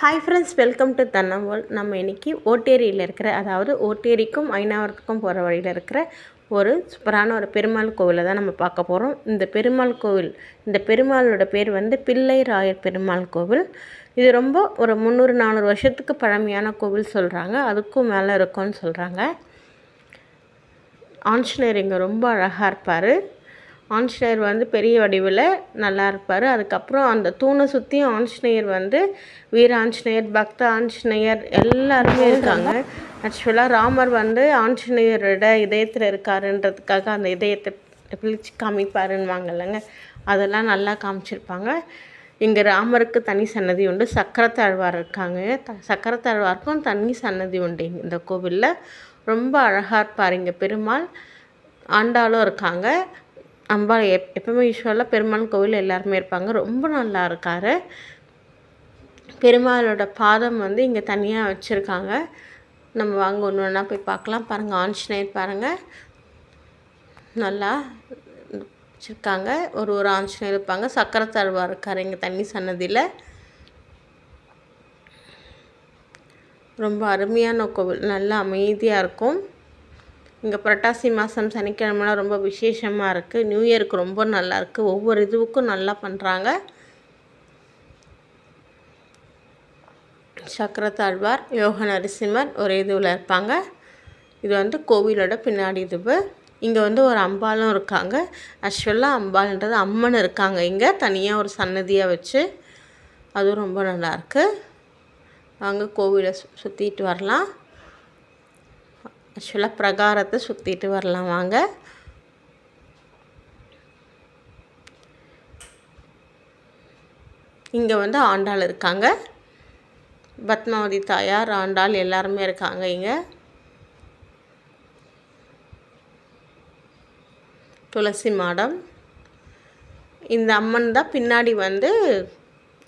Hi friends, welcome to தன்னவோல். நம்ம இன்றைக்கி ஓட்டேரியில் இருக்கிற, அதாவது ஓட்டேரிக்கும் ஐநாவரத்துக்கும் போகிற வழியில் இருக்கிற ஒரு சூப்பரான ஒரு பெருமாள் கோவிலை தான் நம்ம பார்க்க போகிறோம். இந்த பெருமாள் கோவில், இந்த பெருமாளோட பேர் வந்து பிள்ளை ராயர் பெருமாள் கோவில். இது ரொம்ப ஒரு 300-400 வருஷத்துக்கு பழமையான கோவில் சொல்கிறாங்க. அதுக்கும் மேலே இருக்கும்னு சொல்கிறாங்க. ஆஞ்சநேயர் இங்கே ரொம்ப அழகாக இருப்பார். ஆஞ்சநேயர் வந்து பெரிய வடிவில் நல்லா இருப்பார். அதுக்கப்புறம் அந்த தூணை சுற்றியும் ஆஞ்சநேயர் வந்து வீர ஆஞ்சநேயர், பக்த ஆஞ்சநேயர் எல்லாருமே இருக்காங்க. ஆக்சுவலாக ராமர் வந்து ஆஞ்சநேயரோட இதயத்தில் இருக்காருன்றதுக்காக அந்த இதயத்தை பிழிச்சு காமிப்பாருன்னுவாங்க இல்லைங்க, அதெல்லாம் நல்லா காமிச்சிருப்பாங்க. இங்கே ராமருக்கு தனி சன்னதி உண்டு. சக்கரத்தாழ்வார் இருக்காங்க. சக்கரத்தாழ்வாருக்கும் தனி சன்னதி உண்டு. இந்த கோவிலில் ரொம்ப அழகாக இருப்பார் இங்கே பெருமாள். ஆண்டாளும் இருக்காங்க. அம்பாள் எப்பவுமே யூஸ்வலாக பெருமாள் கோவில் எல்லாருமே இருப்பாங்க. ரொம்ப நல்லா இருக்கார். பெருமாளோட பாதம் வந்து இங்கே தனியாக வச்சுருக்காங்க. நம்ம வாங்க ஒன்று ஒன்றா போய் பார்க்கலாம். பாருங்கள், ஆஞ்சநேயர் பாருங்கள் நல்லா வச்சுருக்காங்க. ஒரு ஆஞ்சநேயர் இருப்பாங்க. சக்கரத்தாழ்வார் இருக்கார் இங்கே தண்ணி சன்னதியில். ரொம்ப அருமையான கோவில், நல்லா அமைதியாக இருக்கும். இங்கே புரட்டாசி மாதம் சனிக்கிழமைலாம் ரொம்ப விசேஷமாக இருக்குது. நியூ இயருக்கு ரொம்ப நல்லாயிருக்கு. ஒவ்வொரு இதுவுக்கும் நல்லா பண்ணுறாங்க. சக்கரத்தாழ்வார், யோக நரசிம்மர் ஒரு இதுவில் இருப்பாங்க. இது வந்து கோவிலோட பின்னாடி இதுவு. இங்கே வந்து ஒரு அம்பாலும் இருக்காங்க. ஆக்சுவலாக அம்பாள்ன்றது அம்மன் இருக்காங்க இங்கே தனியாக ஒரு சன்னதியாக வச்சு. அதுவும் ரொம்ப நல்லாயிருக்கு. வாங்க கோவிலை சுற்றிட்டு வரலாம். ஆக்சுவலாக பிரகாரத்தை சுற்றிட்டு வரலாம் வாங்க. இங்கே வந்து ஆண்டாள் இருக்காங்க. பத்மாவதி தாயார், ஆண்டாள் எல்லாருமே இருக்காங்க இங்கே. துளசி மாடம். இந்த அம்மன் தான் பின்னாடி வந்து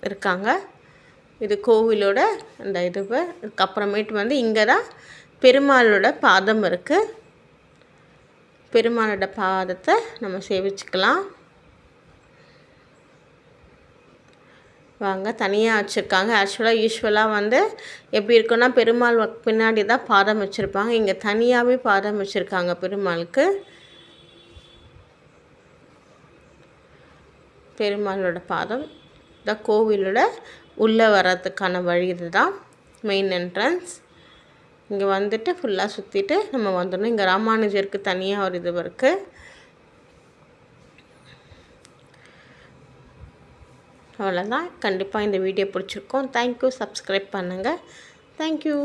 இருக்காங்க. இது கோவிலோட அந்த இதுவு. அதுக்கப்புறமேட்டு வந்து இங்கே தான் பெருமாளோட பாதம் இருக்குது. பெருமாளோட பாதத்தை நம்ம சேவிச்சுக்கலாம். வாங்க, தனியாக வச்சுருக்காங்க. யூஸ்வலாக வந்து எப்படி இருக்குன்னா, பெருமாள் பின்னாடி தான் பாதம் வச்சுருப்பாங்க. இங்கே தனியாகவே பாதம் வச்சுருக்காங்க பெருமாளுக்கு. பெருமாளோட பாதம் இந்த கோவிலோட உள்ளே வர்றதுக்கான வழி இது தான் மெயின் என்ட்ரன்ஸ். இங்கே வந்துட்டு ஃபுல்லாக சுற்றிட்டு நம்ம வந்துடணும். இங்கே ராமானுஜருக்கு தனியாக ஒரு இது இருக்குது. அவ்வளோதான். கண்டிப்பாக இந்த வீடியோ பிடிச்சிருக்கோம். தேங்க்யூ. சப்ஸ்கிரைப் பண்ணுங்கள். தேங்க்யூ.